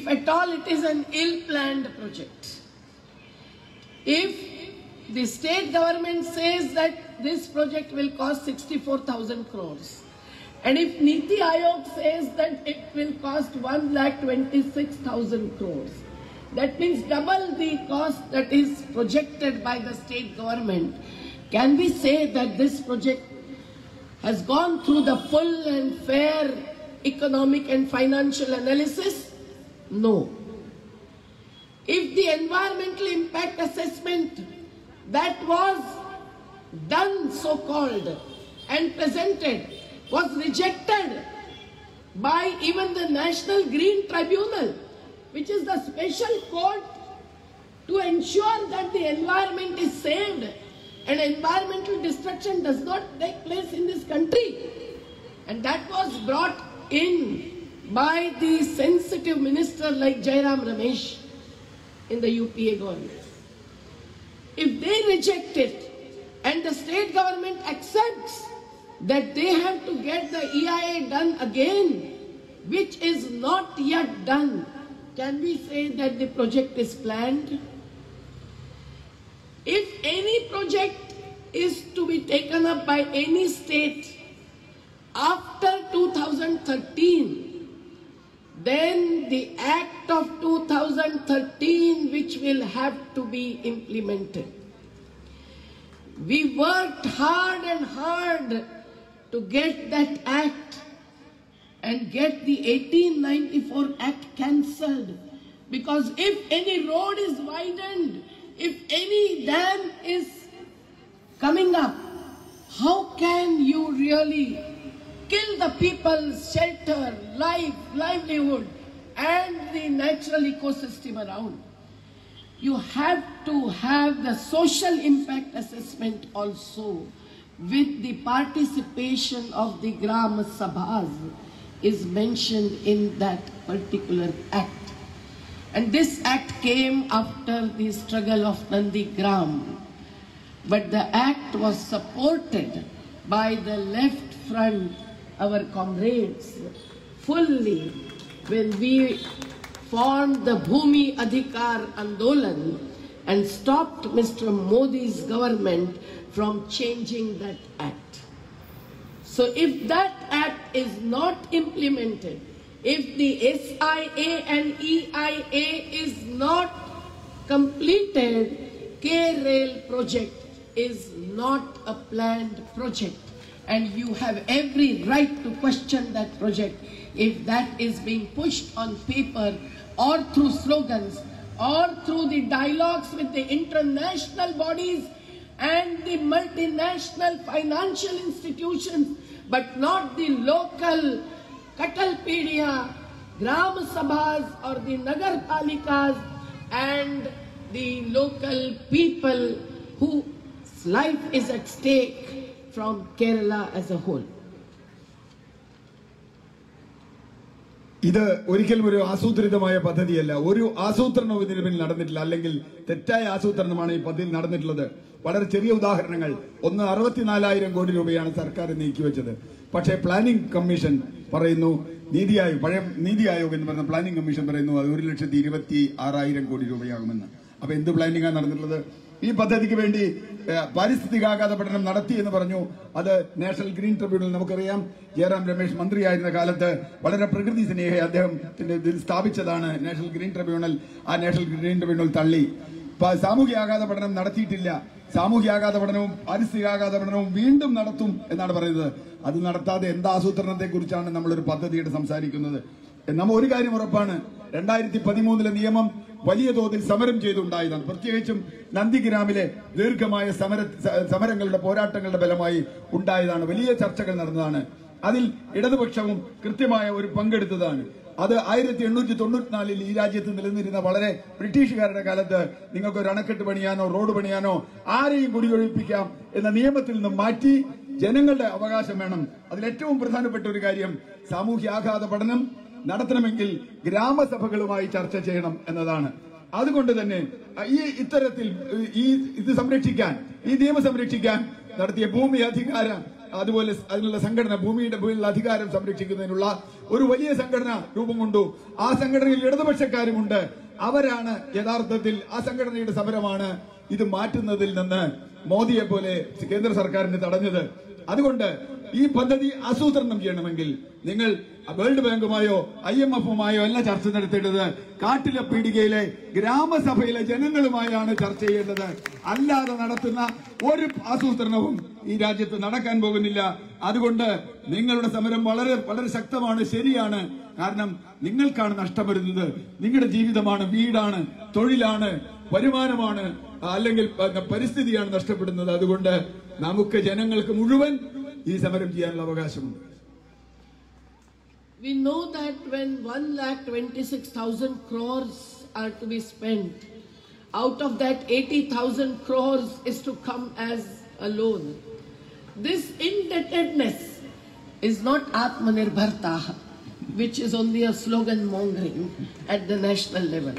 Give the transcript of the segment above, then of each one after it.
if at all it is an ill-planned project. If the state government says that this project will cost 64,000 crores, and if Niti Aayog says that it will cost 1,26,000 crores, that means double the cost that is projected by the state government. Can we say that this project has gone through the full and fair economic and financial analysis? No. If the environmental impact assessment that was done, so-called, and presented was rejected by even the National Green Tribunal, which is the special court to ensure that the environment is saved and environmental destruction does not take place in this country. And that was brought in by the sensitive minister like Jairam Ramesh in the UPA government. If they reject it and the state government accepts that they have to get the EIA done again, which is not yet done, can we say that the project is planned? If any project is to be taken up by any state after 2013, then the Act of 2013 which will have to be implemented. We worked hard and hard to get that Act and get the 1894 Act cancelled, because if any road is widened, if any dam is coming up, how can you really kill the people's shelter, life, livelihood, and the natural ecosystem around? You have to have the social impact assessment also, with the participation of the Gram Sabhas is mentioned in that particular act. And this act came after the struggle of Nandigram. But the act was supported by the left front, our comrades, fully when we formed the Bhumi Adhikar Andolan and stopped Mr. Modi's government from changing that act. So if that act is not implemented, if the SIA and EIA is not completed, K-Rail project is not a planned project. And you have every right to question that project if that is being pushed on paper or through slogans or through the dialogues with the international bodies and the multinational financial institutions, but not the local Katalpedia, Gram Sabhas or the Nagar Palikas and the local people whose life is at stake from Kerala as a whole. ഇത് ഒരിക്കലും ഒരു ആസൂത്രിതമായ പദ്ധതിയല്ല. ഒരു ആസൂത്രണവും ഇതിന് പിന്നിൽ നടന്നിട്ടില്ല, അല്ലെങ്കിൽ തെറ്റായ ആസൂത്രണമാണ് ഈ പദ്ധതിയിൽ നടന്നിട്ടുള്ളത്. വളരെ ചെറിയ ഉദാഹരണങ്ങൾ. ഒന്ന്, 64,000 കോടി രൂപയാണ് സർക്കാർ നീക്കിവെച്ചത്. പക്ഷേ പ്ലാനിംഗ് കമ്മീഷൻ പറയുന്നു, നീതി ആയോഗ് എന്ന് പറഞ്ഞ പ്ലാനിംഗ് കമ്മീഷൻ പറയുന്നു അത് 1,26,000 കോടി രൂപയാകുമെന്ന്. അപ്പൊ എന്ത് പ്ലാനിംഗാണ് നടന്നിട്ടുള്ളത്? ഈ പദ്ധതിക്ക് വേണ്ടി പാരിസ്ഥിതികാഘാത പഠനം നടത്തി എന്ന് പറഞ്ഞു. അത് നാഷണൽ ഗ്രീൻ ട്രിബ്യൂണൽ, നമുക്കറിയാം ജയറാം രമേശ് മന്ത്രിയായിരുന്ന കാലത്ത് വളരെ പ്രകൃതി സ്നേഹി അദ്ദേഹത്തിന്റെ ഇതിൽ സ്ഥാപിച്ചതാണ് നാഷണൽ ഗ്രീൻ ട്രിബ്യൂണൽ. ആ നാഷണൽ ഗ്രീൻ ട്രിബ്യൂണൽ തള്ളി. സാമൂഹ്യാഘാത പഠനം നടത്തിയിട്ടില്ല. സാമൂഹ്യാഘാത പഠനവും പാരിസ്ഥിതികാഘാത പഠനവും വീണ്ടും നടത്തും എന്നാണ് പറയുന്നത്. അത് നടത്താതെ എന്ത് ആസൂത്രണത്തെ കുറിച്ചാണ് നമ്മളൊരു പദ്ധതിയുടെ സംസാരിക്കുന്നത്? നമ്മൾ ഒരു കാര്യം ഉറപ്പാണ്, 2013 നിയമം വലിയ തോതിൽ സമരം ചെയ്തുണ്ടായതാണ്. പ്രത്യേകിച്ചും നന്ദിഗ്രാമിലെ ദീർഘമായ സമരങ്ങളുടെ പോരാട്ടങ്ങളുടെ ഫലമായി ഉണ്ടായതാണ്. വലിയ ചർച്ചകൾ നടന്നതാണ്. അതിൽ ഇടതുപക്ഷവും കൃത്യമായ ഒരു പങ്കെടുത്തതാണ്. അത് 1894 ഈ രാജ്യത്ത് നിലനിന്നിരുന്ന വളരെ ബ്രിട്ടീഷുകാരുടെ കാലത്ത് നിങ്ങൾക്ക് ഒരു അണക്കെട്ട് പണിയാനോ റോഡ് പണിയാനോ ആരെയും കുടിയൊഴിപ്പിക്കാം എന്ന നിയമത്തിൽ നിന്നും മാറ്റി ജനങ്ങളുടെ അവകാശം വേണം. അതിലേറ്റവും പ്രധാനപ്പെട്ട ഒരു കാര്യം, സാമൂഹ്യാഘാത പഠനം നടത്തണമെങ്കിൽ ഗ്രാമസഭകളുമായി ചർച്ച ചെയ്യണം എന്നതാണ്. അതുകൊണ്ട് തന്നെ ഈ ഇത്തരത്തിൽ ഇത് സംരക്ഷിക്കാൻ, ഈ നിയമം സംരക്ഷിക്കാൻ നടത്തിയ ഭൂമി അതുപോലെ അതിനുള്ള സംഘടന, ഭൂമിയുടെ മേലുള്ള അധികാരം സംരക്ഷിക്കുന്നതിനുള്ള ഒരു വലിയ സംഘടന രൂപം കൊണ്ടു. ആ സംഘടനയിൽ ഇടതുപക്ഷക്കാരുമുണ്ട്. അവരാണ് യഥാർത്ഥത്തിൽ ആ സംഘടനയുടെ സമരമാണ് ഇത് മാറ്റുന്നതിൽ നിന്ന് മോദിയെ പോലെ കേന്ദ്ര സർക്കാരിനെ തടഞ്ഞത്. അതുകൊണ്ട് ഈ പദ്ധതി ആസൂത്രണം ചെയ്യണമെങ്കിൽ നിങ്ങൾ വേൾഡ് ബാങ്കുമായോ IMF-ഉമായോ അല്ല ചർച്ച നടത്തേണ്ടത്. കാട്ടിലെ പീടികയിലെ ഗ്രാമസഭയിലെ ജനങ്ങളുമായാണ് ചർച്ച ചെയ്യേണ്ടത്. അല്ലാതെ നടത്തുന്ന ഒരു ആസൂത്രണവും ഈ രാജ്യത്ത് നടക്കാൻ പോകുന്നില്ല. അതുകൊണ്ട് നിങ്ങളുടെ സമരം വളരെ വളരെ ശക്തമാണ്, ശരിയാണ്. കാരണം നിങ്ങൾക്കാണ് നഷ്ടം വരുന്നത്. നിങ്ങളുടെ ജീവിതമാണ്, വീടാണ്, തൊഴിലാണ്, വരുമാനമാണ്, അല്ലെങ്കിൽ പരിസ്ഥിതിയാണ് നഷ്ടപ്പെടുന്നത്. അതുകൊണ്ട് നമുക്ക് ജനങ്ങൾക്ക് മുഴുവൻ ഈ സമരം ചെയ്യാനുള്ള അവകാശമുണ്ട്. We know that when 1,26,000 crores are to be spent, out of that 80,000 crores is to come as a loan. This indebtedness is not Atmanirbharta, which is only a slogan mongering at the national level.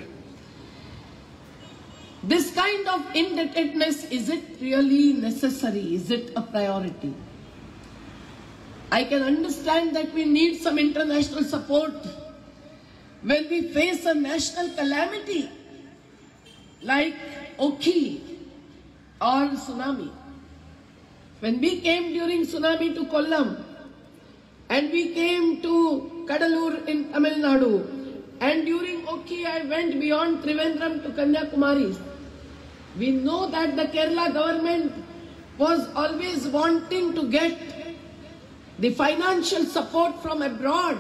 This kind of indebtedness, is it really necessary? Is it a priority? I can understand that we need some international support when we face a national calamity like Oki or tsunami. When we came during tsunami to Kollam and we came to Kadalur in Tamil Nadu, and during Oki I went beyond Trivandrum to Kanyakumari. We know that the Kerala government was always wanting to get the financial support from abroad,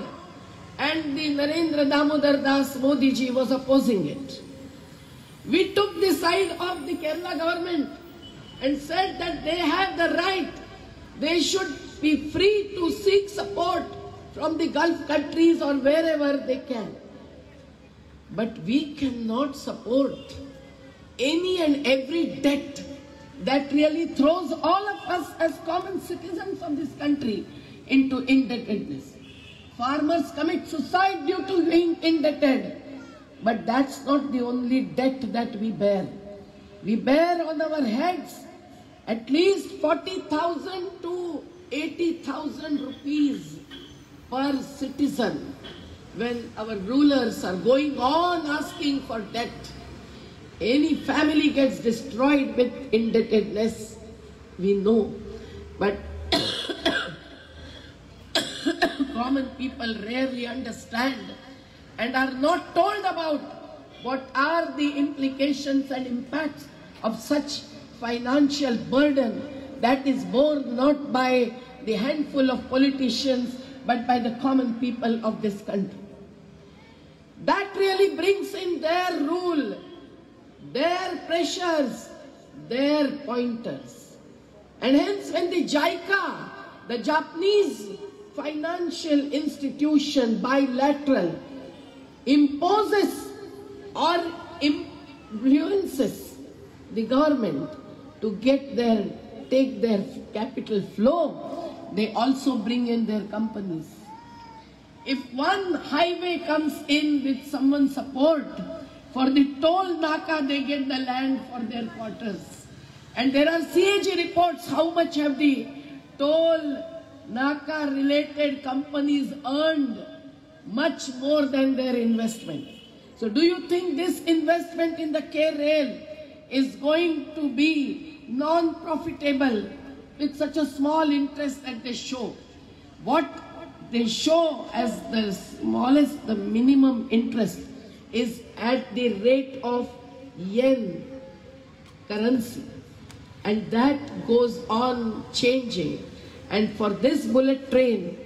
and the Narendra Damodar Das Modi ji was opposing it. We took the side of the Kerala government and said that they have the right, they should be free to seek support from the Gulf countries or wherever they can. But we cannot support any and every debt that really throws all of us as common citizens of this country into indebtedness. Farmers commit suicide due to being indebted, but that's not the only debt that we bear. We bear on our heads at least 40,000 to 80,000 rupees per citizen when our rulers are going on asking for debt. Any family gets destroyed with indebtedness, we know, but common people rarely understand and are not told about what are the implications and impacts of such financial burden that is borne not by the handful of politicians but by the common people of this country. That really brings in their rule, their pressures, their pointers. And hence when the JICA, the Japanese financial institution, bilateral, imposes or influences the government to take their capital flow, they also bring in their companies. If one highway comes in with someone's support, for the toll naka they get the land for their quarters. And there are CAG reports how much have the toll naka related companies earned, much more than their investment. So do you think this investment in the K-Rail is going to be non-profitable with such a small interest that they show? What they show as the smallest, the minimum interest is at the rate of yen currency, and that goes on changing. And for this bullet train,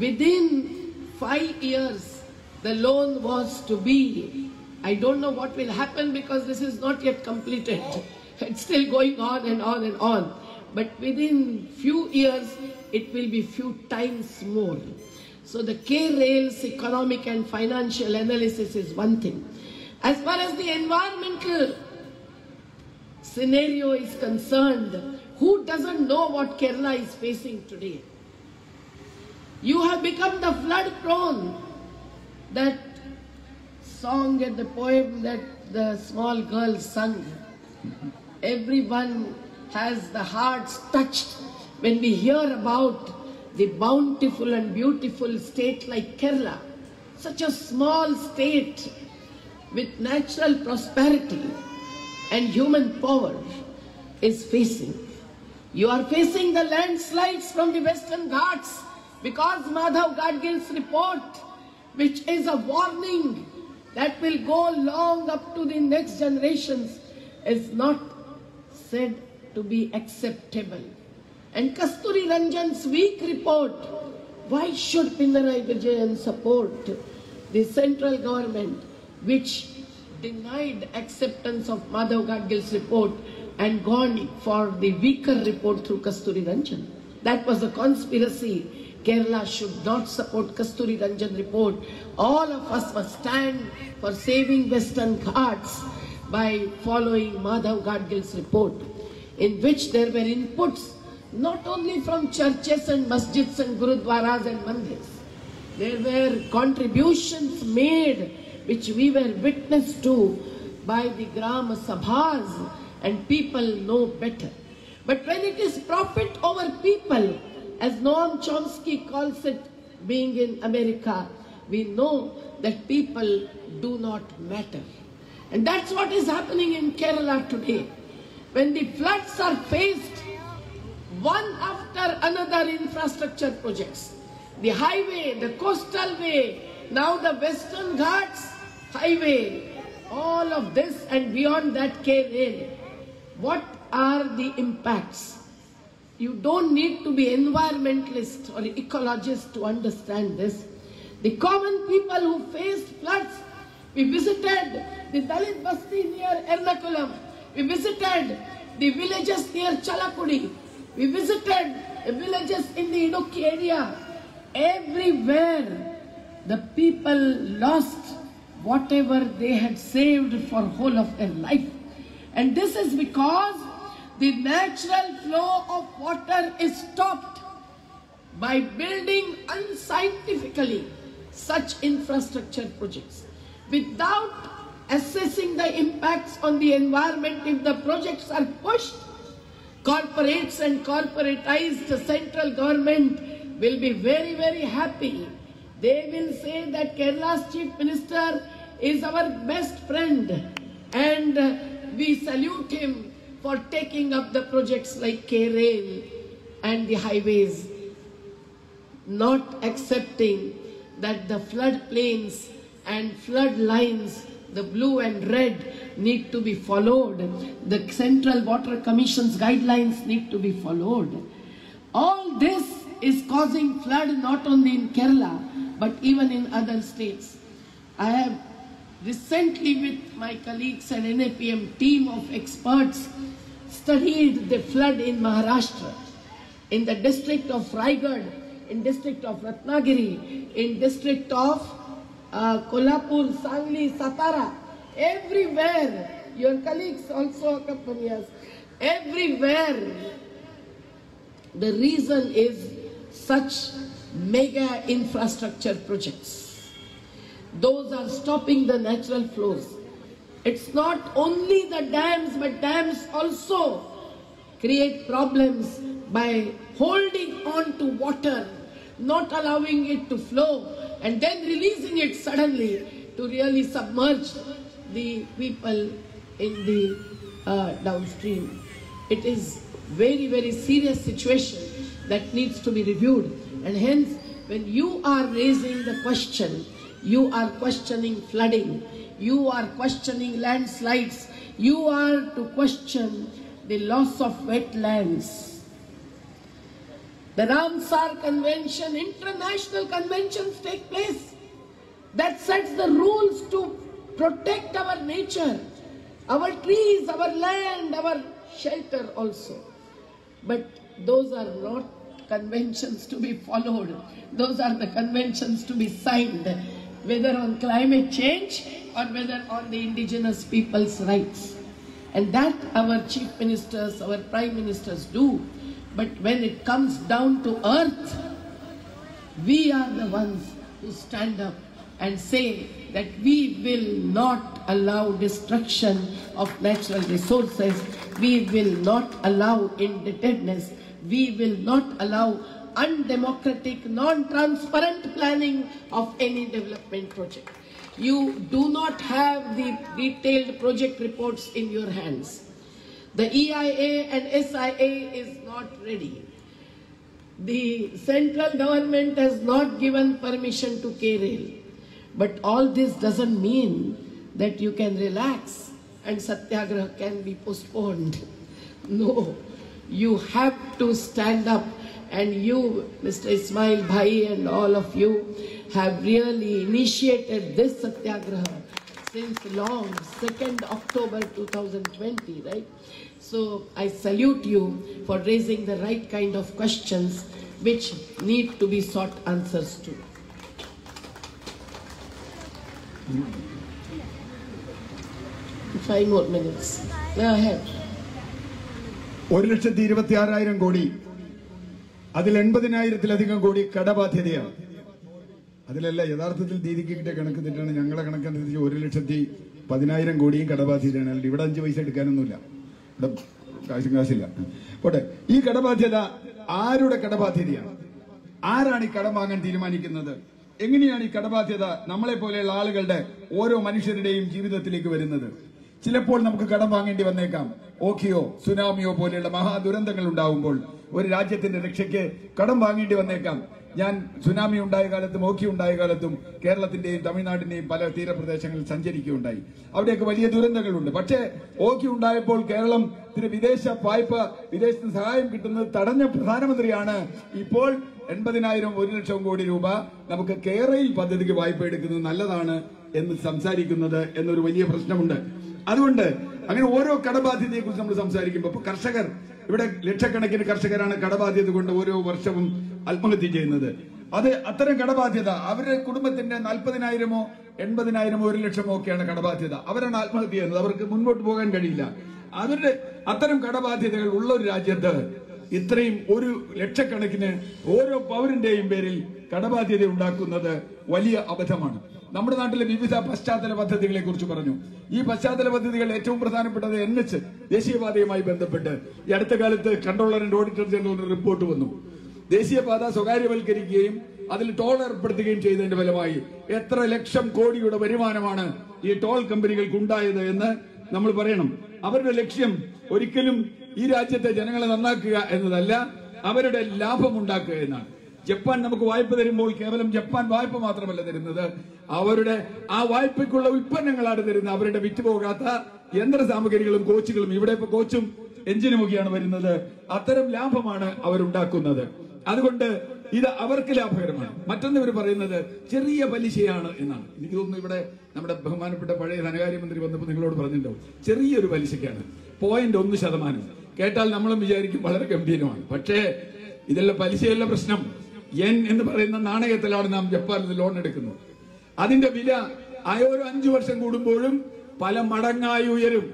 within 5 years, the loan was to be, I don't know what will happen because this is not yet completed. It's still going on and on and on. But within few years, it will be few times more. So the K-Rail's economic and financial analysis is one thing. As far as the environmental scenario is concerned, who doesn't know what Kerala is facing today? You have become the flood prone. That song and the poem that the small girl sung, everyone has the hearts touched when we hear about the bountiful and beautiful state like Kerala, such a small state with natural prosperity and human power is facing. You are facing the landslides from the Western Ghats because Madhav Gadgil's report, which is a warning that will go long up to the next generations, is not said to be acceptable. And Kasturi Ranjan's weak report, why should Pinarayi Vijayan support the central government which denied acceptance of Madhav Gadgil's report and gone for the weaker report through Kasturi Ranjan? That was a conspiracy. Kerala should not support Kasturi Ranjan report. All of us must stand for saving Western Ghats by following Madhav Gadgil's report, in which there were inputs not only from churches and masjids and gurudwaras and mandirs. There were contributions made which we were witness to by the Gram Sabhas, and people know better. But when it is profit over people, as Noam Chomsky calls it, being in America, we know that people do not matter. And that's what is happening in Kerala today. When the floods are faced, one after another infrastructure projects, the highway, the coastal way, now the Western Ghats highway, all of this and beyond that K-rail. What are the impacts? You don't need to be environmentalist or ecologist to understand this. The common people who faced floods, we visited the Dalit Basti near Ernakulam, we visited the villages near Chalakudi, we visited the villages in the Idukki area. Everywhere the people lost whatever they had saved for whole of their life. And this is because the natural flow of water is stopped by building unscientifically such infrastructure projects without assessing the impacts on the environment. If the projects are pushed, corporates and corporatized central government will be very, very happy. They will say that Kerala's Chief Minister is our best friend and we salute him for taking up the projects like K-Rail and the highways, not accepting that the floodplains and flood lines, the blue and red, need to be followed. The Central Water Commission's guidelines need to be followed. All this is causing flood not only in Kerala, but even in other states. I have recently with my colleagues and NAPM team of experts studied the flood in Maharashtra, in the district of Raigad, in district of Ratnagiri, in district of Kolhapur, Sangli, Satara, everywhere. Your colleagues also accompany us. Everywhere. The reason is such mega infrastructure projects. Those are stopping the natural flows. It's not only the dams, but dams also create problems by holding on to water, not allowing it to flow, and then releasing it suddenly to really submerge the people in the downstream. It is very, very serious situation that needs to be reviewed. And hence, when you are raising the question, you are questioning flooding, you are questioning landslides, you are to question the loss of wetlands. The Ramsar Convention, international conventions take place that sets the rules to protect our nature, our trees, our land, our shelter also. But those are not conventions to be followed. Those are the conventions to be signed, whether on climate change or whether on the indigenous people's rights. And that our chief ministers, our prime ministers do. But when it comes down to earth, we are the ones who stand up and say that we will not allow destruction of natural resources. We will not allow indebtedness. we will not allow undemocratic, non-transparent planning of any development project. You do not have the detailed project reports in your hands. The EIA and SIA is not ready. The central government has not given permission to K-Rail. But all this doesn't mean that you can relax and Satyagraha can be postponed. No, you have to stand up, and you, Mr. Ismail Bhai, and all of you have really initiated this Satyagraha since long, 2nd October 2020, right? So I salute you for raising the right kind of questions which need to be sought answers to. 5 more minutes. Go ahead. 1,26,000 കോടി, അതിൽ 80,000-ത്തിലധികം കോടി കടബാധ്യതയാണ്. അതിലല്ല യഥാർത്ഥത്തിൽ ദീദിക്ക് കിട്ടിയ കണക്ക് തെറ്റാണ്. ഞങ്ങളെ കണക്കനുസരിച്ച് 1,10,000 കോടിയും കടബാധ്യതയാണ്. അല്ല ഇവിടെ 5 പൈസ എടുക്കാനൊന്നുമില്ല, ഇവിടെ കാശില്ല. പോട്ടെ, ഈ കടബാധ്യത ആരുടെ കടബാധ്യതയാണ്? ആരാണ് ഈ കടം വാങ്ങാൻ തീരുമാനിക്കുന്നത്? എങ്ങനെയാണ് ഈ കടബാധ്യത നമ്മളെ പോലെയുള്ള ആളുകളുടെ, ഓരോ മനുഷ്യരുടെയും ജീവിതത്തിലേക്ക് വരുന്നത്? ചിലപ്പോൾ നമുക്ക് കടം വാങ്ങേണ്ടി വന്നേക്കാം. ഓഖിയോ സുനാമിയോ പോലെയുള്ള മഹാദുരന്തങ്ങൾ ഉണ്ടാവുമ്പോൾ ഒരു രാജ്യത്തിന്റെ രക്ഷയ്ക്ക് കടം വാങ്ങേണ്ടി വന്നേക്കാം. ഞാൻ സുനാമി ഉണ്ടായ കാലത്തും ഓഖി ഉണ്ടായ കാലത്തും കേരളത്തിന്റെയും തമിഴ്നാടിന്റെയും പല തീരപ്രദേശങ്ങളിൽ സഞ്ചരിക്കുകയുണ്ടായി. അവിടെയൊക്കെ വലിയ ദുരന്തങ്ങളുണ്ട്. പക്ഷേ ഓഖി ഉണ്ടായപ്പോൾ കേരളത്തിന് വിദേശ വായ്പ, വിദേശത്ത് സഹായം കിട്ടുന്നത് തടഞ്ഞ പ്രധാനമന്ത്രിയാണ് ഇപ്പോൾ 80,000 1,00,000 കോടി രൂപ നമുക്ക് K-Rail പദ്ധതിക്ക് വായ്പ എടുക്കുന്നത് നല്ലതാണ് എന്ന് സംസാരിക്കുന്നത് എന്നൊരു വലിയ പ്രശ്നമുണ്ട്. അതുകൊണ്ട് അങ്ങനെ ഓരോ കടബാധ്യതയെ കുറിച്ച് നമ്മൾ സംസാരിക്കുമ്പോൾ, ഇപ്പൊ കർഷകർ, ഇവിടെ ലക്ഷക്കണക്കിന് കർഷകരാണ് കടബാധ്യത കൊണ്ട് ഓരോ വർഷവും ആത്മഹത്യ ചെയ്യുന്നത്. അത് അത്തരം കടബാധ്യത അവരുടെ കുടുംബത്തിന്റെ 40,000-ഓ 80,000-ഓ 1,00,000-ഓ ഒക്കെയാണ് കടബാധ്യത. അവരാണ് ആത്മഹത്യ ചെയ്യുന്നത്. അവർക്ക് മുൻപോട്ട് പോകാൻ കഴിയില്ല. അവരുടെ അത്തരം കടബാധ്യതകൾ ഉള്ള ഒരു രാജ്യത്ത് ഇത്രയും 1,00,000-കണക്കിന് ഓരോ പൗരന്റെയും പേരിൽ കടബാധ്യത ഉണ്ടാക്കുന്നത് വലിയ അബദ്ധമാണ്. നമ്മുടെ നാട്ടിലെ വിവിധ പശ്ചാത്തല പദ്ധതികളെ കുറിച്ച് പറഞ്ഞു. ഈ പശ്ചാത്തല പദ്ധതികൾ ഏറ്റവും പ്രധാനപ്പെട്ടത് NH ദേശീയപാതയുമായി ബന്ധപ്പെട്ട് ഈ അടുത്ത കാലത്ത് controller and auditor general report വന്നു. ദേശീയപാത സ്വകാര്യവൽക്കരിക്കുകയും അതിൽ ടോൾ ഏർപ്പെടുത്തുകയും ചെയ്തതിന്റെ ഫലമായി എത്ര ലക്ഷം കോടിയുടെ വരുമാനമാണ് ഈ ടോൾ കമ്പനികൾക്ക് ഉണ്ടായത് എന്ന് നമ്മൾ പറയണം. അവരുടെ ലക്ഷ്യം ഒരിക്കലും ഈ രാജ്യത്തെ ജനങ്ങളെ നന്നാക്കുക എന്നതല്ല, അവരുടെ ലാഭം ഉണ്ടാക്കുക എന്നാണ്. ജപ്പാൻ നമുക്ക് വായ്പ തരുമ്പോൾ കേവലം ജപ്പാൻ വായ്പ മാത്രമല്ല തരുന്നത്, അവരുടെ ആ വായ്പയ്ക്കുള്ള ഉൽപ്പന്നങ്ങളാണ് തരുന്നത്. അവരുടെ വിറ്റുപോകാത്ത യന്ത്ര സാമഗ്രികളും കോച്ചുകളും, ഇവിടെ ഇപ്പൊ കോച്ചും എഞ്ചിനുമൊക്കെയാണ് വരുന്നത്. അത്തരം ലാഭമാണ് അവരുണ്ടാക്കുന്നത്. അതുകൊണ്ട് ഇത് അവർക്ക് ലാഭകരമാണ്. മറ്റൊന്ന് ഇവർ പറയുന്നത് ചെറിയ പലിശയാണ് എന്നാണ്. എനിക്ക് തോന്നുന്നു ഇവിടെ നമ്മുടെ ബഹുമാനപ്പെട്ട പഴയ ധനകാര്യമന്ത്രി വന്നപ്പോൾ നിങ്ങളോട് പറഞ്ഞിട്ടുണ്ടാവും, ചെറിയൊരു പലിശക്കാണ് 0.1%. കേട്ടാൽ നമ്മളും വിചാരിക്കും വളരെ ഗംഭീരമാണ്. പക്ഷേ ഇതെല്ലാം പലിശയല്ല പ്രശ്നം. യെൻ എന്ന് പറയുന്ന നാണയത്തിലാണ് നാം ജപ്പാനിൽ ലോൺ എടുക്കുന്നത്. അതിന്റെ വില ഓരോ 5 വർഷം കൂടുമ്പോഴും പല മടങ്ങായി ഉയരും.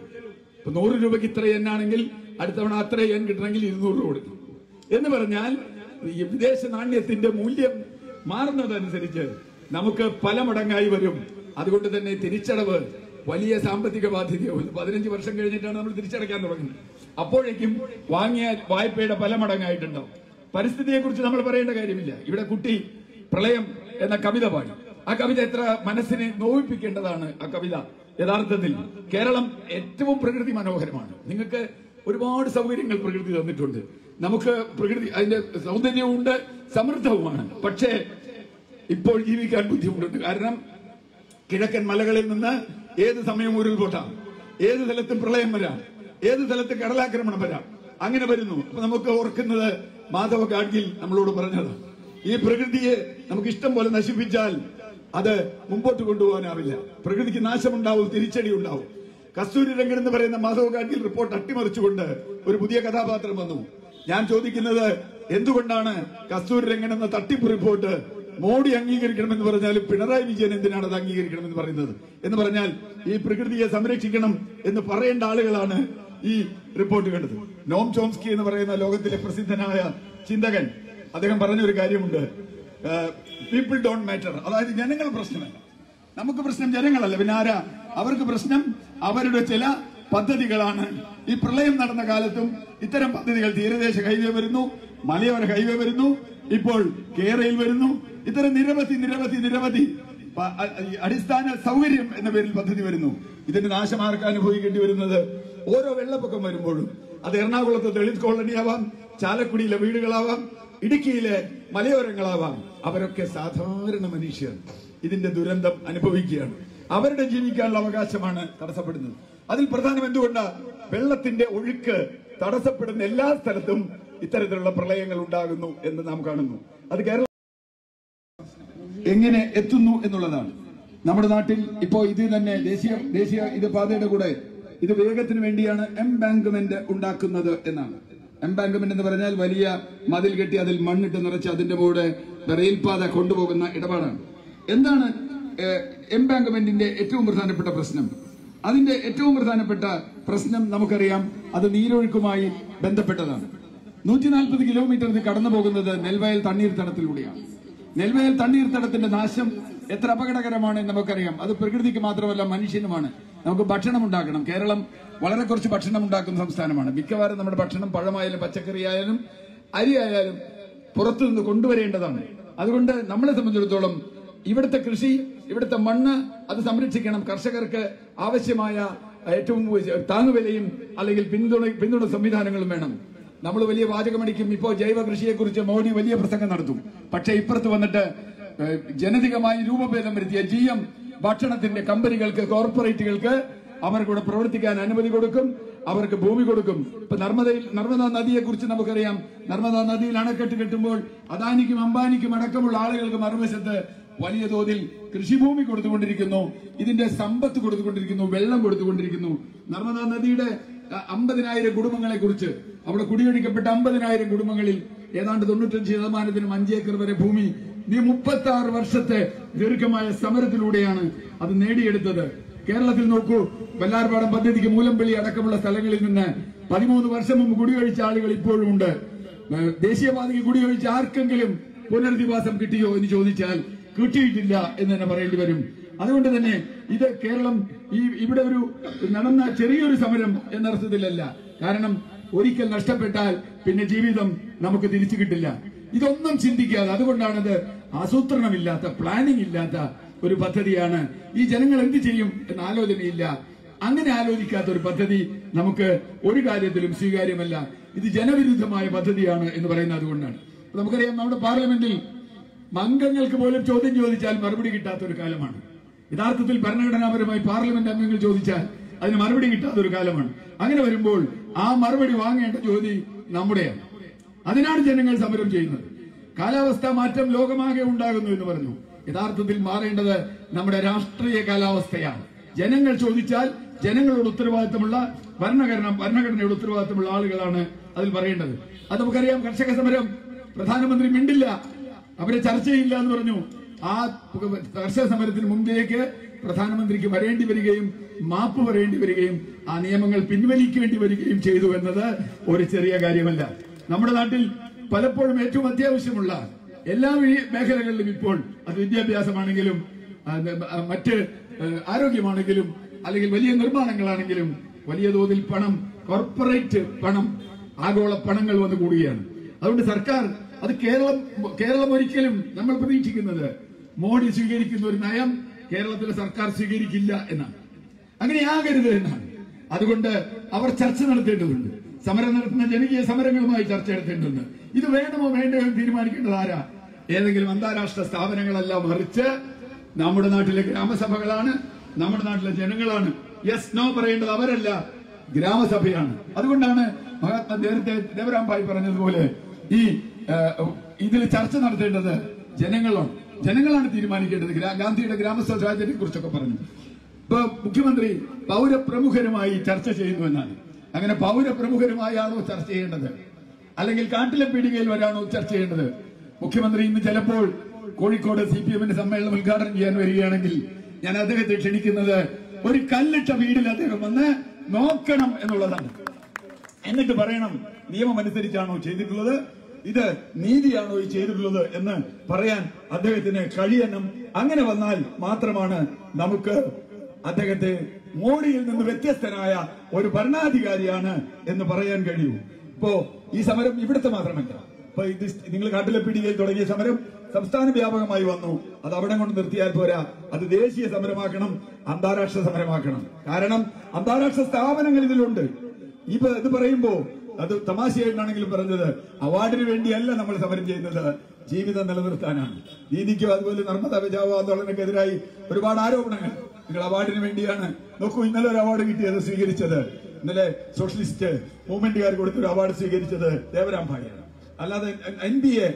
ഇപ്പൊ 100 രൂപയ്ക്ക് ഇത്ര യെന്നാണെങ്കിൽ അടുത്ത തവണ അത്ര യെൻ കിട്ടണമെങ്കിൽ 200 രൂപ കൊടുക്കും. എന്ന് പറഞ്ഞാൽ ഈ വിദേശ നാണ്യത്തിന്റെ മൂല്യം മാറുന്നതനുസരിച്ച് നമുക്ക് പല മടങ്ങായി വരും. അതുകൊണ്ട് തന്നെ തിരിച്ചടവ് വലിയ സാമ്പത്തിക ബാധ്യതയാവും. 15 വർഷം കഴിഞ്ഞിട്ടാണ് നമ്മൾ തിരിച്ചടയ്ക്കാൻ തുടങ്ങുന്നത്. അപ്പോഴേക്കും വാങ്ങിയ വായ്പയുടെ പല മടങ്ങായിട്ടുണ്ടാവും. പരിസ്ഥിതിയെ കുറിച്ച് നമ്മൾ പറയേണ്ട കാര്യമില്ല. ഇവിടെ കുട്ടി പ്രളയം എന്ന കവിത പാടി. ആ കവിത എത്ര മനസ്സിനെ നോവിപ്പിക്കേണ്ടതാണ്. ആ കവിത യഥാർത്ഥത്തിൽ കേരളം ഏറ്റവും പ്രകൃതി മനോഹരമാണ്. നിങ്ങൾക്ക് ഒരുപാട് സൗകര്യങ്ങൾ പ്രകൃതി തന്നിട്ടുണ്ട്. നമുക്ക് പ്രകൃതി അതിന്റെ സൗന്ദര്യവുമുണ്ട്, സമൃദ്ധവുമാണ്. പക്ഷേ ഇപ്പോൾ ജീവിക്കാൻ ബുദ്ധിമുട്ടുണ്ട്. കാരണം കിഴക്കൻ മലകളിൽ നിന്ന് ഏത് സമയവും ഉരുൾപൊട്ടാം, ഏത് സ്ഥലത്തും പ്രളയം വരാം, ഏത് സ്ഥലത്ത് കടലാക്രമണം വരാം. അങ്ങനെ വരുന്നു. അപ്പൊ നമുക്ക് ഓർക്കുന്നത് മാധവ ഗാഡ്ഗിൽ നമ്മളോട് പറഞ്ഞത്, ഈ പ്രകൃതിയെ നമുക്ക് ഇഷ്ടം പോലെ നശിപ്പിച്ചാൽ അത് മുമ്പോട്ട് കൊണ്ടുപോകാനാവില്ല. പ്രകൃതിക്ക് നാശമുണ്ടാവും, തിരിച്ചടി ഉണ്ടാവും. കസ്തൂരി രംഗൻ എന്ന് പറയുന്ന മാധവ ഗാഡ്ഗിൽ റിപ്പോർട്ട് അട്ടിമറിച്ചുകൊണ്ട് ഒരു പുതിയ കഥാപാത്രം വന്നു. ഞാൻ ചോദിക്കുന്നത്, എന്തുകൊണ്ടാണ് കസ്തൂരി രംഗൻ എന്ന തട്ടിപ്പ് റിപ്പോർട്ട് മോഡി അംഗീകരിക്കണമെന്ന് പറഞ്ഞാൽ പിണറായി വിജയൻ എന്തിനാണ് അത് അംഗീകരിക്കണമെന്ന് പറയുന്നത്? എന്ന് പറഞ്ഞാൽ ഈ പ്രകൃതിയെ സംരക്ഷിക്കണം എന്ന് പറയേണ്ട ആളുകളാണ് ഈ റിപ്പോർട്ട് കണ്ടത്. നോം ചോംസ്കി എന്ന് പറയുന്ന ലോകത്തിലെ പ്രസിദ്ധനായ ചിന്തകൻ, അദ്ദേഹം പറഞ്ഞൊരു കാര്യമുണ്ട്, പീപ്പിൾ ഡോണ്ട് മാറ്റർ. അതായത് ജനങ്ങൾ പ്രശ്നമല്ല, നമുക്ക് പ്രശ്നം ജനങ്ങളല്ല, പിന്നെ ആരാ? അവർക്ക് പ്രശ്നം അവരുടെ ചില പദ്ധതികളാണ്. ഈ പ്രളയം നടന്ന കാലത്തും ഇത്തരം പദ്ധതികൾ തീരദേശ ഹൈവേ വരുന്നു, മലയോര ഹൈവേ വരുന്നു, ഇപ്പോൾ കേരയിൽ വരുന്നു. ഇത്തരം നിരവധി അടിസ്ഥാന സൗകര്യം എന്ന പേരിൽ പദ്ധതി വരുന്നു. ഇതിന്റെ നാശമാർക്ക് അനുഭവിക്കേണ്ടി വരുന്നത് ഓരോ വെള്ളപ്പൊക്കം വരുമ്പോഴും. അത് എറണാകുളത്തെ ദളിത് കോളനി ആവാം, ചാലക്കുടിയിലെ വീടുകളാവാം, ഇടുക്കിയിലെ മലയോരങ്ങളാവാം. അവരൊക്കെ സാധാരണ മനുഷ്യർ ഇതിന്റെ ദുരന്തം അനുഭവിക്കുകയാണ്. അവരുടെ ജീവിക്കാനുള്ള അവകാശമാണ് തടസ്സപ്പെടുന്നത്. അതിൽ പ്രധാനം എന്തുകൊണ്ടാണ്? വെള്ളത്തിന്റെ ഒഴുക്ക് തടസ്സപ്പെടുന്ന എല്ലാ സ്ഥലത്തും ഇത്തരത്തിലുള്ള പ്രളയങ്ങൾ ഉണ്ടാകുന്നു എന്ന് നാം കാണുന്നു. അത് കേരളം എങ്ങനെ എത്തുന്നു എന്നുള്ളതാണ്. നമ്മുടെ നാട്ടിൽ ഇപ്പോ ഇത് തന്നെ ദേശീയ ഇത് പാതയുടെ കൂടെ ഇത് വേഗത്തിന് വേണ്ടിയാണ് എംബാങ്ക്മെന്റ് ഉണ്ടാക്കുന്നത് എന്നാണ്. എംബാങ്ക്മെന്റ് എന്ന് പറഞ്ഞാൽ വലിയ മതിൽ കെട്ടി അതിൽ മണ്ണിട്ട് നിറച്ച് അതിന്റെ കൂടെ റെയിൽപാത കൊണ്ടുപോകുന്ന ഇടപാടാണ്. എന്താണ് എംബാങ്ക്മെന്റിന്റെ ഏറ്റവും പ്രധാനപ്പെട്ട പ്രശ്നം? അതിന്റെ ഏറ്റവും പ്രധാനപ്പെട്ട പ്രശ്നം നമുക്കറിയാം, അത് നീരൊഴുക്കുമായി ബന്ധപ്പെട്ടതാണ്. 140 കിലോമീറ്റർ ഇത് കടന്നു പോകുന്നത് നെൽവയൽ തണ്ണീർത്തടത്തിലൂടെയാണ്. നെൽവയൽ തണ്ണീർത്തടത്തിന്റെ നാശം എത്ര അപകടകരമാണെന്ന് നമുക്കറിയാം. അത് പ്രകൃതിക്ക് മാത്രമല്ല മനുഷ്യനുമാണ്. നമുക്ക് ഭക്ഷണം ഉണ്ടാക്കണം. കേരളം വളരെ കുറച്ച് ഭക്ഷണം ഉണ്ടാക്കുന്ന സംസ്ഥാനമാണ്. മിക്കവാറും നമ്മുടെ ഭക്ഷണം പഴമായാലും പച്ചക്കറി ആയാലും അരി ആയാലും പുറത്തുനിന്ന് കൊണ്ടുവരേണ്ടതാണ്. അതുകൊണ്ട് നമ്മളെ സംബന്ധിച്ചിടത്തോളം ഇവിടുത്തെ കൃഷി, ഇവിടുത്തെ മണ്ണ് അത് സംരക്ഷിക്കണം. കർഷകർക്ക് ആവശ്യമായ ഏറ്റവും താങ്ങുവിലയും അല്ലെങ്കിൽ പിന്തുണ സംവിധാനങ്ങളും വേണം. നമ്മൾ വലിയ വാചകമടിക്കും. ഇപ്പോൾ ജൈവ കൃഷിയെക്കുറിച്ച് മോഡി വലിയ പ്രസംഗം നടത്തും. പക്ഷേ ഇപ്പുറത്ത് വന്നിട്ട് ജനതികമായി രൂപഭേദം വരുത്തിയ GM ഭക്ഷണത്തിന്റെ കമ്പനികൾക്ക്, കോർപ്പറേറ്റുകൾക്ക് അവർക്കൂടെ പ്രവർത്തിക്കാൻ അനുമതി കൊടുക്കും, അവർക്ക് ഭൂമി കൊടുക്കും. ഇപ്പൊ നർമ്മദാ നദിയെ കുറിച്ച് നമുക്കറിയാം. നർമ്മദാ നദിയിൽ അണക്കെട്ട് കെട്ടുമ്പോൾ അദാനിക്കും അംബാനിക്കും അടക്കമുള്ള ആളുകൾക്ക് മറുവശത്ത് വലിയ തോതിൽ കൃഷിഭൂമി കൊടുത്തുകൊണ്ടിരിക്കുന്നു, ഇതിന്റെ സമ്പത്ത് കൊടുത്തുകൊണ്ടിരിക്കുന്നു, വെള്ളം കൊടുത്തുകൊണ്ടിരിക്കുന്നു. നർമ്മദാ നദിയുടെ 50,000 കുടുംബങ്ങളെ കുറിച്ച്, അവിടെ കുടിയൊഴിക്കപ്പെട്ട 50,000 കുടുംബങ്ങളിൽ ഏതാണ്ട് 95% 5 ഏക്കർ വരെ ഭൂമി 36 വർഷത്തെ ദീർഘമായ സമരത്തിലൂടെയാണ് അത് നേടിയെടുത്തത്. കേരളത്തിൽ നോക്കൂ, വല്ലാർപാടം പദ്ധതിക്ക് മൂലമ്പള്ളി അടക്കമുള്ള സ്ഥലങ്ങളിൽ നിന്ന് 13 വർഷം മുമ്പ് കുടിയൊഴിച്ച ആളുകൾ ഇപ്പോഴും ഉണ്ട്. ദേശീയപാതയ്ക്ക് കുടിയൊഴിച്ച ആർക്കെങ്കിലും പുനരധിവാസം കിട്ടിയോ എന്ന് ചോദിച്ചാൽ കിട്ടിയിട്ടില്ല എന്ന് തന്നെ പറയേണ്ടി വരും. അതുകൊണ്ട് തന്നെ ഇത് കേരളം ഇവിടെ ഒരു നടന്ന ചെറിയൊരു സമരം എന്നർത്ഥത്തിലല്ല. കാരണം ഒരിക്കൽ നഷ്ടപ്പെട്ടാൽ പിന്നെ ജീവിതം നമുക്ക് തിരിച്ചു കിട്ടില്ല. ഇതൊന്നും ചിന്തിക്കാതെ, അതുകൊണ്ടാണത് ആസൂത്രണമില്ലാത്ത, പ്ലാനിംഗ് ഇല്ലാത്ത ഒരു പദ്ധതിയാണ്. ഈ ജനങ്ങൾ എന്ത് ചെയ്യും എന്ന ആലോചനയില്ല. അങ്ങനെ ആലോചിക്കാത്ത ഒരു പദ്ധതി നമുക്ക് ഒരു കാര്യത്തിലും സ്വീകാര്യമല്ല. ഇത് ജനവിരുദ്ധമായ പദ്ധതിയാണ് എന്ന് പറയുന്നത് അതുകൊണ്ടാണ്. നമുക്കറിയാം, നമ്മുടെ പാർലമെന്റിൽ അംഗങ്ങൾക്ക് പോലും ചോദ്യം ചോദിച്ചാൽ മറുപടി കിട്ടാത്ത ഒരു കാലമാണ്. യഥാർത്ഥത്തിൽ ഭരണഘടനാപരമായി പാർലമെന്റ് അംഗങ്ങൾ ചോദിച്ചാൽ അതിന് മറുപടി കിട്ടാത്ത ഒരു കാലമാണ്. അങ്ങനെ വരുമ്പോൾ ആ മറുപടി വാങ്ങേണ്ട ജോലി നമ്മുടെയാണ്. അതിനാണ് ജനങ്ങൾ സമരം ചെയ്യുന്നത്. കാലാവസ്ഥാ മാറ്റം ലോകമാകെ ഉണ്ടാകുന്നു എന്ന് പറഞ്ഞു. യഥാർത്ഥത്തിൽ മാറേണ്ടത് നമ്മുടെ കാലാവസ്ഥയാണ്. ജനങ്ങൾ ചോദിച്ചാൽ ജനങ്ങളോട് ഉത്തരവാദിത്തമുള്ള ഭരണഘടനയുടെ ഉത്തരവാദിത്തമുള്ള ആളുകളാണ് അതിൽ പറയേണ്ടത്. അത് നമുക്കറിയാം. കർഷക സമരം പ്രധാനമന്ത്രി മിണ്ടില്ല, അവരെ ചർച്ചയില്ല എന്ന് പറഞ്ഞു. ആ കർഷക സമരത്തിന് മുമ്പിലേക്ക് പ്രധാനമന്ത്രിക്ക് വരേണ്ടി വരികയും മാപ്പ് പറയേണ്ടി വരികയും ആ നിയമങ്ങൾ പിൻവലിക്കേണ്ടി വരികയും ചെയ്തു എന്നത് ഒരു ചെറിയ കാര്യമല്ല. നമ്മുടെ നാട്ടിൽ പലപ്പോഴും ഏറ്റവും അത്യാവശ്യമുള്ള എല്ലാ മേഖലകളിലും ഇപ്പോൾ അത് വിദ്യാഭ്യാസമാണെങ്കിലും മറ്റ് ആരോഗ്യമാണെങ്കിലും അല്ലെങ്കിൽ വലിയ നിർമ്മാണങ്ങളാണെങ്കിലും വലിയ തോതിൽ പണം, കോർപ്പറേറ്റ് പണം, ആഗോള പണങ്ങൾ വന്നു കൂടുകയാണ്. അതുകൊണ്ട് സർക്കാർ അത് കേരളം ഒരിക്കലും നമ്മൾ പ്രതീക്ഷിക്കുന്നത് മോഡി സ്വീകരിക്കുന്ന ഒരു നയം കേരളത്തിലെ സർക്കാർ സ്വീകരിക്കില്ല എന്നാണ്. അങ്ങനെയാകരുത് എന്നാണ്. അതുകൊണ്ട് അവർ ചർച്ച നടത്തേണ്ടതുണ്ട്. സമരം നടത്തുന്ന ജനകീയ സമരങ്ങളുമായി ചർച്ച നടത്തേണ്ടതുണ്ട്. ഇത് വേണമോ വേണ്ടയോ എന്ന് തീരുമാനിക്കേണ്ടത് ആരാ? ഏതെങ്കിലും അന്താരാഷ്ട്ര സ്ഥാപനങ്ങളല്ല, മറിച്ച് നമ്മുടെ നാട്ടിലെ ഗ്രാമസഭകളാണ്, നമ്മുടെ നാട്ടിലെ ജനങ്ങളാണ്. യെസ് നോ പറയേണ്ടത് അവരല്ല, ഗ്രാമസഭയാണ്. അതുകൊണ്ടാണ് മഹാത്മാ നേരത്തെ ദേവരാം ഭായ് പറഞ്ഞതുപോലെ ഇതിൽ ചർച്ച നടത്തേണ്ടത് ജനങ്ങളാണ് തീരുമാനിക്കേണ്ടത്. ഗാന്ധിയുടെ ഗ്രാമസ്വരാജ്യത്തെ കുറിച്ചൊക്കെ പറഞ്ഞു. ഇപ്പൊ മുഖ്യമന്ത്രി പൗരപ്രമുഖരുമായി ചർച്ച ചെയ്യുന്നു എന്നാണ്. അങ്ങനെ പൗരപ്രമുഖരുമായാണോ ചർച്ച ചെയ്യേണ്ടത്, അല്ലെങ്കിൽ കാട്ടിലെ പീടികയിൽ വരാണോ ചർച്ച ചെയ്യേണ്ടത്? മുഖ്യമന്ത്രി ഇന്ന് ചിലപ്പോൾ കോഴിക്കോട് CPM-ന്റെ സമ്മേളനം ഉദ്ഘാടനം ചെയ്യാൻ വരികയാണെങ്കിൽ ഞാൻ അദ്ദേഹത്തെ ക്ഷണിക്കുന്നത് ഒരു കല്ലിട്ട വീടിൽ അദ്ദേഹം വന്ന് നോക്കണം എന്നുള്ളതാണ്. എന്നിട്ട് പറയണം, നിയമം അനുസരിച്ചാണോ ചെയ്തിട്ടുള്ളത്, ഇത് നീതിയാണോ ഈ ചെയ്തിട്ടുള്ളത് എന്ന് പറയാൻ അദ്ദേഹത്തിന് കഴിയണം. അങ്ങനെ വന്നാൽ മാത്രമാണ് നമുക്ക് അദ്ദേഹത്തെ മോഡിയിൽ നിന്ന് വ്യത്യസ്തനായ ഒരു ഭരണാധികാരിയാണ് എന്ന് പറയാൻ കഴിയൂ. ഇപ്പോ ഈ സമരം ഇവിടുത്തെ മാത്രമല്ല. ഇപ്പൊ ഇത് നിങ്ങൾ കാട്ടിലെ പീടികയിൽ തുടങ്ങിയ സമരം സംസ്ഥാന വ്യാപകമായി വന്നു. അത് അവിടെ കൊണ്ട് നിർത്തിയാൽ പോരാ, അത് ദേശീയ സമരമാക്കണം, അന്താരാഷ്ട്ര സമരമാക്കണം. കാരണം അന്താരാഷ്ട്ര സ്ഥാപനങ്ങൾ ഇതിലുണ്ട്. ഇത് പറയുമ്പോ അത് തമാശയായിട്ടാണെങ്കിലും പറഞ്ഞത്, അവാർഡിന് വേണ്ടിയല്ല നമ്മൾ സമരം ചെയ്യുന്നത്, ജീവിതം നിലനിർത്താനാണ്. ദീദിക്കും അതുപോലെ നർമ്മദ ബചാവോ ആന്തോളനക്കെതിരായി ഒരുപാട് ആരോപണങ്ങൾ. നിങ്ങൾ അവാർഡിന് വേണ്ടിയാണ്. നോക്കൂ, ഇന്നലെ ഒരു അവാർഡ് കിട്ടിയത് സ്വീകരിച്ചത്, ഇന്നലെ സോഷ്യലിസ്റ്റ് മൂവ്മെന്റുകാർ കൊടുത്തൊരു അവാർഡ് സ്വീകരിച്ചത് ദേവരാം ഭായിയാണ്. അല്ലാതെ NBA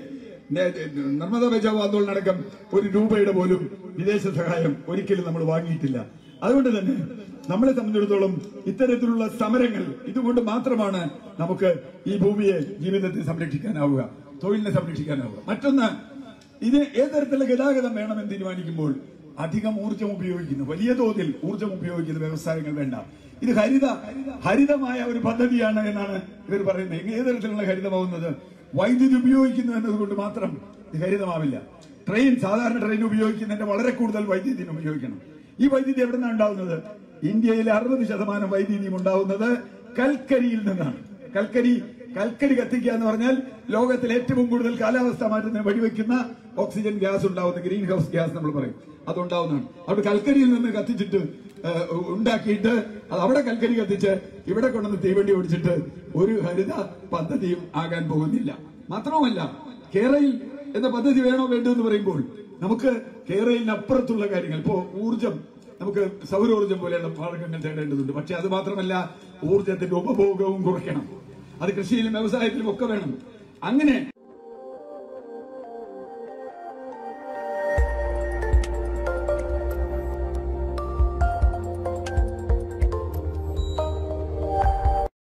നർമ്മദ ബചാവോ ആന്തോളനടക്കം ₹1 പോലും വിദേശ സഹായം ഒരിക്കലും നമ്മൾ വാങ്ങിയിട്ടില്ല. അതുകൊണ്ട് തന്നെ നമ്മളെ സംബന്ധിച്ചിടത്തോളം ഇത്തരത്തിലുള്ള സമരങ്ങൾ ഇതുകൊണ്ട് മാത്രമാണ് നമുക്ക് ഈ ഭൂമിയെ, ജീവിതത്തെ സംരക്ഷിക്കാനാവുക, തൊഴിലിനെ സംരക്ഷിക്കാനാവുക. മറ്റൊന്ന്, ഇത് ഏത് തരത്തിലുള്ള ഗതാഗതം വേണമെന്ന് തീരുമാനിക്കുമ്പോൾ അധികം ഊർജ്ജം ഉപയോഗിക്കുന്നു, വലിയ തോതിൽ ഊർജ്ജം ഉപയോഗിക്കുന്ന വ്യവസായങ്ങൾ വേണ്ട. ഇത് ഹരിതമായ ഒരു പദ്ധതിയാണ് എന്നാണ് ഇവർ പറയുന്നത്. ഏത് തരത്തിലുള്ള ഹരിതമാവുന്നത്? വൈദ്യുതി ഉപയോഗിക്കുന്നു എന്നതുകൊണ്ട് മാത്രം ഇത് ഹരിതമാവില്ല. സാധാരണ ട്രെയിൻ ഉപയോഗിക്കുന്നതിന്റെ വളരെ കൂടുതൽ വൈദ്യുതി ഉപയോഗിക്കണം. ഈ വൈദ്യുതി എവിടെ നിന്നാണ് ഉണ്ടാവുന്നത്? ഇന്ത്യയിലെ 60% വൈദ്യുതിയും ഉണ്ടാവുന്നത് കൽക്കരിയിൽ നിന്നാണ്. കൽക്കരി കത്തിക്കുക എന്ന് പറഞ്ഞാൽ ലോകത്തിൽ ഏറ്റവും കൂടുതൽ കാലാവസ്ഥ മാറ്റത്തിന് വഴിവെക്കുന്ന ഓക്സിജൻ ഗ്യാസ് ഉണ്ടാവുന്ന, ഗ്രീൻ ഹൌസ് ഗ്യാസ് നമ്മൾ പറയും, അതുണ്ടാവുന്നതാണ്. അവിടെ കൽക്കരിയിൽ നിന്ന് കത്തിച്ചിട്ട് ഉണ്ടാക്കിയിട്ട് അത് അവിടെ കൽക്കരി കത്തിച്ച് ഇവിടെ കൊണ്ടുവന്ന് തീവണ്ടി ഓടിച്ചിട്ട് ഒരു ഹരിത പദ്ധതിയും ആകാൻ പോകുന്നില്ല. മാത്രവുമല്ല, കേരയിൽ എന്ന പദ്ധതി വേണോ വേണ്ടോ എന്ന് പറയുമ്പോൾ നമുക്ക് കേരളിനപ്പുറത്തുള്ള കാര്യങ്ങൾ, ഇപ്പോ ഊർജ്ജം, നമുക്ക് സൗരോർജ്ജം പോലെയുള്ള മാർഗങ്ങൾ തേടേണ്ടതുണ്ട്. പക്ഷെ അത് മാത്രമല്ല, ഊർജ്ജത്തിന്റെ ഉപഭോഗവും കുറയ്ക്കണം. അത് കൃഷിയിലും വ്യവസായത്തിലും ഒക്കെ വേണം. അങ്ങനെ